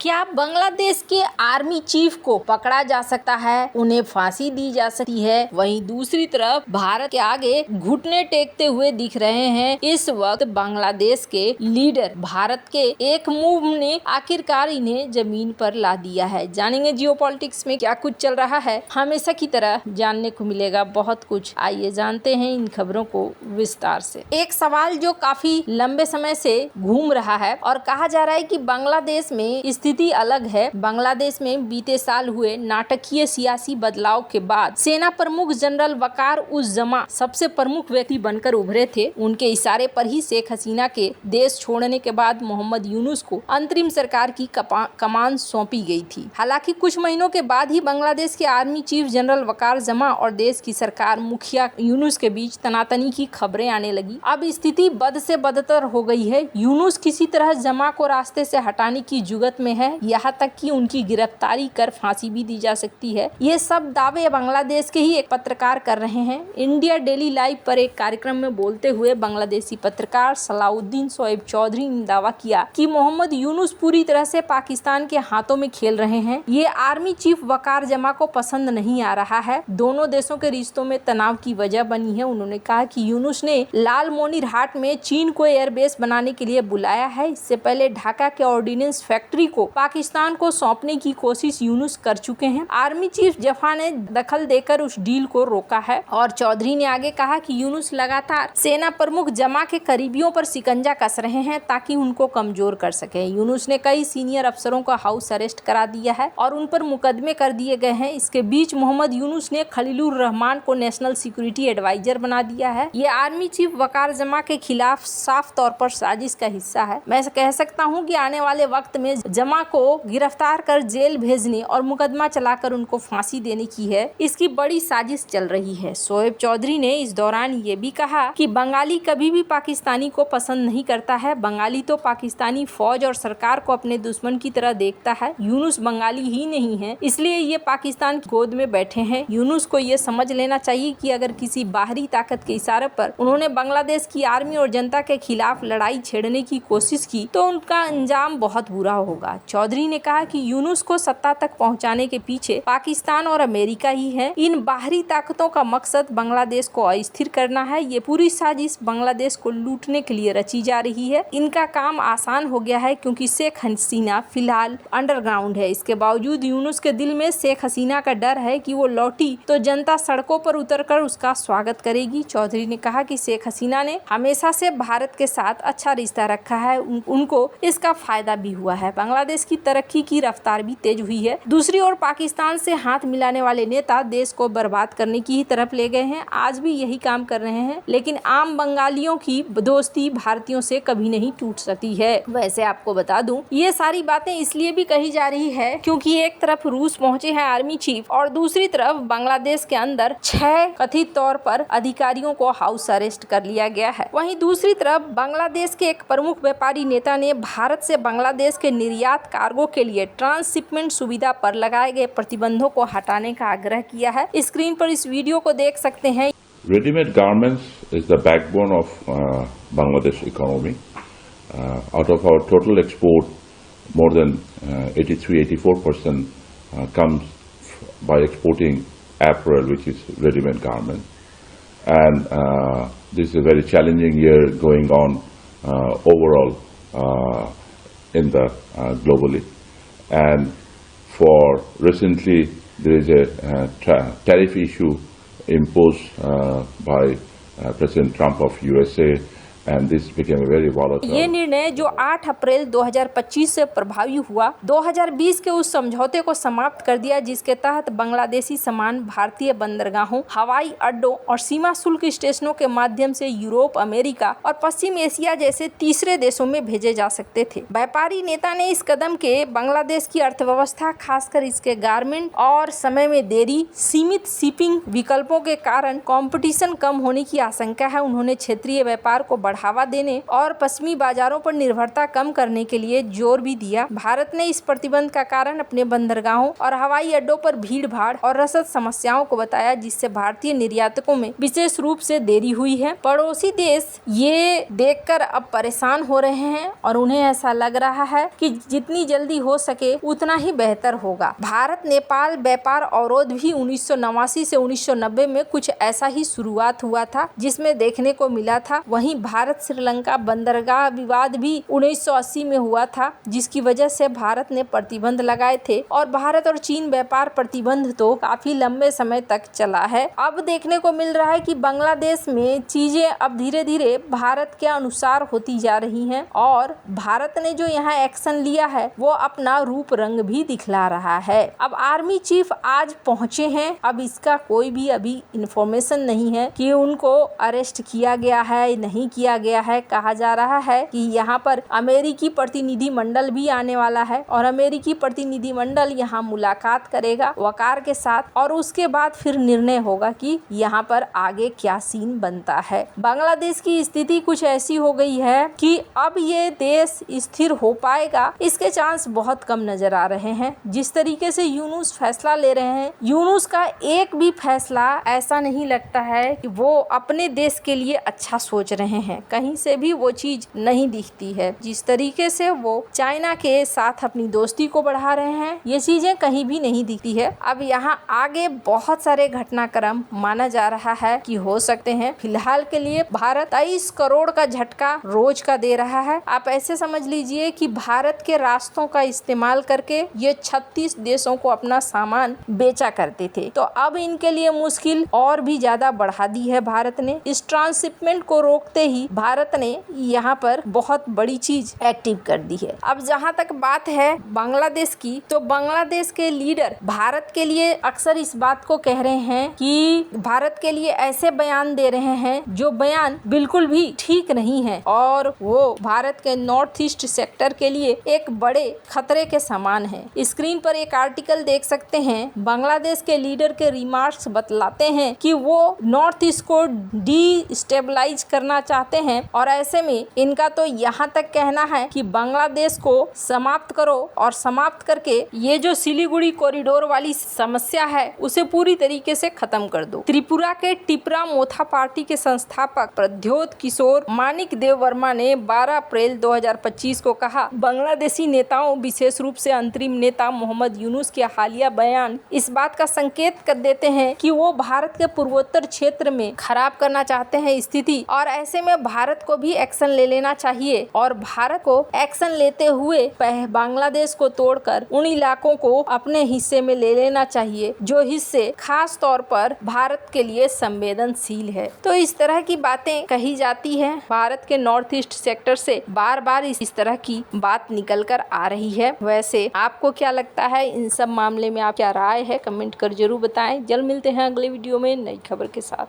क्या बांग्लादेश के army chief को पकड़ा जा सकता है, उन्हें फांसी दी जा सकती है। वहीं दूसरी तरफ भारत के आगे घुटने टेकते हुए दिख रहे हैं इस वक्त बांग्लादेश के लीडर। भारत के एक मूव ने आखिरकार इन्हें जमीन पर ला दिया है। जानेंगे जियोपॉलिटिक्स में क्या कुछ चल रहा है। हमेशा की तरह जानने को मिलेगा बहुत कुछ। आइए जानते हैं इन खबरों को विस्तार से। एक सवाल जो काफी लंबे समय से घूम रहा है और कहा जा रहा है कि बांग्लादेश में स्थिति अलग है। बांग्लादेश में बीते साल हुए नाटकीय सियासी बदलाव के बाद सेना प्रमुख जनरल वकार उस जमा सबसे प्रमुख व्यक्ति बनकर उभरे थे। उनके इशारे पर ही शेख हसीना के देश छोड़ने के बाद मोहम्मद यूनुस को अंतरिम सरकार की कमान सौंपी गई थी। हालांकि कुछ महीनों के बाद ही बांग्लादेश के आर्मी चीफ जनरल वकार जमा और देश की सरकार मुखिया यूनुस के बीच तनातनी की खबरें आने लगी। अब स्थिति बद से बदतर हो गई है। यूनुस किसी तरह जमा को रास्ते से हटाने की जुगत में है, यहाँ तक कि उनकी गिरफ्तारी कर फांसी भी दी जा सकती है। ये सब दावे बांग्लादेश के ही एक पत्रकार कर रहे हैं। इंडिया डेली लाइव पर एक कार्यक्रम में बोलते हुए बांग्लादेशी पत्रकार सलाउद्दीन शोएब चौधरी ने दावा किया कि मोहम्मद यूनुस पूरी तरह से पाकिस्तान के हाथों में खेल रहे हैं। ये आर्मी चीफ वकार जमा को पसंद नहीं आ रहा है। दोनों देशों के रिश्तों में तनाव की वजह बनी है। उन्होंने कहा कि यूनुस ने लाल मोनीरहाट में चीन को एयरबेस बनाने के लिए बुलाया है। इससे पहले ढाका के ऑर्डिनेंस फैक्ट्री को पाकिस्तान को सौंपने की कोशिश यूनुस कर चुके हैं। आर्मी चीफ जफा ने दखल देकर उस डील को रोका है। और चौधरी ने आगे कहा कि यूनुस लगातार सेना प्रमुख जमा के करीबियों पर शिकंजा कस रहे हैं ताकि उनको कमजोर कर सके। यूनुस ने कई सीनियर अफसरों का हाउस अरेस्ट करा दिया है और उन पर मुकदमे कर दिए गए हैं। इसके बीच मोहम्मद यूनुस ने खलीलुर रहमान को नेशनल सिक्योरिटी एडवाइजर बना दिया है। ये आर्मी चीफ वकार जमा के खिलाफ साफ तौर पर साजिश का हिस्सा है। मैं कह सकता हूँ कि आने वाले वक्त में जमा को गिरफ्तार कर जेल भेजने और मुकदमा चलाकर उनको फांसी देने की है, इसकी बड़ी साजिश चल रही है। शोएब चौधरी ने इस दौरान ये भी कहा कि बंगाली कभी भी पाकिस्तानी को पसंद नहीं करता है। बंगाली तो पाकिस्तानी फौज और सरकार को अपने दुश्मन की तरह देखता है। यूनुस बंगाली ही नहीं है, इसलिए ये पाकिस्तान की गोद में बैठे हैं। यूनुस को ये समझ लेना चाहिए कि अगर किसी बाहरी ताकत के इशारे पर उन्होंने बांग्लादेश की आर्मी और जनता के खिलाफ लड़ाई छेड़ने की कोशिश की तो उनका अंजाम बहुत बुरा होगा। चौधरी ने कहा कि यूनुस को सत्ता तक पहुंचाने के पीछे पाकिस्तान और अमेरिका ही है। इन बाहरी ताकतों का मकसद बांग्लादेश को अस्थिर करना है। ये पूरी साजिश बांग्लादेश को लूटने के लिए रची जा रही है। इनका काम आसान हो गया है क्योंकि शेख हसीना फिलहाल अंडरग्राउंड है। इसके बावजूद यूनुस के दिल में शेख हसीना का डर है कि वो लौटी तो जनता सड़कों पर उतरकर उसका स्वागत करेगी। चौधरी ने कहा कि शेख हसीना ने हमेशा से भारत के साथ अच्छा रिश्ता रखा है, उनको इसका फायदा भी हुआ है। बांग्लादेश की तरक्की की रफ्तार भी तेज हुई है। दूसरी ओर पाकिस्तान से हाथ मिलाने वाले नेता देश को बर्बाद करने की ही तरफ ले गए हैं। आज भी यही काम कर रहे हैं, लेकिन आम बंगालियों की दोस्ती भारतीयों से कभी नहीं टूट सकती है। वैसे आपको बता दूं, ये सारी बातें इसलिए भी कही जा रही है क्योंकि एक तरफ रूस पहुंचे हैं आर्मी चीफ और दूसरी तरफ बांग्लादेश के अंदर 6 कथित तौर पर अधिकारियों को हाउस अरेस्ट कर लिया गया है। वहीं दूसरी तरफ बांग्लादेश के एक प्रमुख व्यापारी नेता ने भारत से बांग्लादेश के निर्यात कार्गो के लिए ट्रांसशिपमेंट सुविधा पर लगाए गए प्रतिबंधों को हटाने का आग्रह किया है। स्क्रीन पर इस वीडियो को देख सकते हैं। Ready-made garments is the backbone of Bangladesh economy. Out of our total export, more than 83-84% comes by exporting apparel, which is ready-made garments. And this is a very challenging year going on overall in the globally. And for recently, there is a tariff issue imposed by President Trump of USA, and this became a very volatile. ये निर्णय जो 8 अप्रैल 2025 से प्रभावी हुआ, 2020 के उस समझौते को समाप्त कर दिया जिसके तहत बांग्लादेशी सामान भारतीय बंदरगाहों, हवाई अड्डों और सीमा शुल्क स्टेशनों के माध्यम से यूरोप, अमेरिका और पश्चिम एशिया जैसे तीसरे देशों में भेजे जा सकते थे। व्यापारी नेता ने इस कदम के बांग्लादेश की अर्थव्यवस्था, खासकर इसके गारमेंट और समय में देरी, सीमित शिपिंग विकल्पों के कारण कंपटीशन कम होने की आशंका है। उन्होंने क्षेत्रीय व्यापार को बढ़ावा देने और पश्चिमी बाजारों पर निर्भरता कम करने के लिए जोर भी दिया। भारत ने इस प्रतिबंध का कारण अपने बंदरगाहों और हवाई अड्डों पर भीड़-भाड़ और रसद समस्याओं को बताया, जिससे भारतीय निर्यातकों में विशेष रूप से देरी हुई है। पड़ोसी देश ये देखकर अब परेशान हो रहे हैं और उन्हें ऐसा लग रहा है कि जितनी जल्दी हो सके उतना ही बेहतर होगा। भारत नेपाल व्यापार अवरोध भी 1989 से 1990 में कुछ ऐसा ही शुरुआत हुआ था, जिसमें देखने को मिला था। वहीं भारत श्रीलंका बंदरगाह विवाद भी 1980 में हुआ था, जिसकी वजह से भारत ने प्रतिबंध लगाए थे और भारत और चीन व्यापार प्रतिबंध तो काफी लंबे समय तक चला है। अब देखने को मिल रहा है कि बांग्लादेश में चीजें अब धीरे धीरे भारत के अनुसार होती जा रही हैं और भारत ने जो यहाँ एक्शन लिया है वो अपना रूप रंग भी दिखला रहा है। अब आर्मी चीफ आज पहुंचे हैं। अब इसका कोई भी अभी इंफॉर्मेशन नहीं है कि उनको अरेस्ट किया गया है नहीं किया गया है। कहा जा रहा है कि यहाँ पर अमेरिकी प्रतिनिधि मंडल भी आने वाला है और अमेरिकी प्रतिनिधि मंडल यहाँ मुलाकात करेगा वकार के साथ और उसके बाद फिर निर्णय होगा कि यहाँ पर आगे क्या सीन बनता है। बांग्लादेश की स्थिति कुछ ऐसी हो गई है कि अब ये देश स्थिर हो पाएगा इसके चांस बहुत कम नजर आ रहे हैं। जिस तरीके से यूनुस फैसला ले रहे हैं, यूनुस का एक भी फैसला ऐसा नहीं लगता है कि वो अपने देश के लिए अच्छा सोच रहे हैं। कहीं से भी वो चीज नहीं दिखती है। जिस तरीके से वो चाइना के साथ अपनी दोस्ती को बढ़ा रहे हैं, ये चीजें कहीं भी नहीं दिखती है। अब यहाँ आगे बहुत सारे घटनाक्रम माना जा रहा है कि हो सकते हैं। फिलहाल के लिए भारत 23 करोड़ का झटका रोज का दे रहा है। आप ऐसे समझ लीजिए कि भारत के रास्तों का इस्तेमाल करके ये 36 देशों को अपना सामान बेचा करते थे, तो अब इनके लिए मुश्किल और भी ज्यादा बढ़ा दी है भारत ने। इस ट्रांसशिपमेंट को रोकते ही भारत ने यहाँ पर बहुत बड़ी चीज एक्टिव कर दी है। अब जहाँ तक बात है बांग्लादेश की, तो बांग्लादेश के लीडर भारत के लिए अक्सर इस बात को कह रहे हैं कि भारत के लिए ऐसे बयान दे रहे हैं जो बयान बिल्कुल भी ठीक नहीं है और वो भारत के नॉर्थ ईस्ट सेक्टर के लिए एक बड़े खतरे के समान है। स्क्रीन पर एक आर्टिकल देख सकते हैं। बांग्लादेश के लीडर के रिमार्क्स बतलाते हैं कि वो नॉर्थ ईस्ट को डिस्टेबलाइज करना चाहते हैं और ऐसे में इनका तो यहाँ तक कहना है कि बांग्लादेश को समाप्त करो और समाप्त करके ये जो सिलीगुड़ी कॉरिडोर वाली समस्या है उसे पूरी तरीके से खत्म कर दो। त्रिपुरा के टिपरा मोथा पार्टी के संस्थापक प्रद्योत किशोर मानिक देव वर्मा ने 12 अप्रैल 2025 को कहा, बांग्लादेशी नेताओं विशेष रूप से अंतरिम नेता मोहम्मद यूनुस के हालिया बयान इस बात का संकेत कर देते हैं कि वो भारत के पूर्वोत्तर क्षेत्र में खराब करना चाहते हैं स्थिति और ऐसे में भारत को भी एक्शन ले लेना चाहिए और भारत को एक्शन लेते हुए बांग्लादेश को तोड़कर उन इलाकों को अपने हिस्से में ले लेना चाहिए जो हिस्से खास तौर पर भारत के लिए संवेदनशील है। तो इस तरह की बातें कही जाती है। भारत के नॉर्थ ईस्ट सेक्टर से बार बार इस तरह की बात निकल कर आ रही है। वैसे आपको क्या लगता है इन सब मामले में, आप क्या राय है कमेंट कर जरूर बताएं। जल्द मिलते हैं अगले वीडियो में नई खबर के साथ।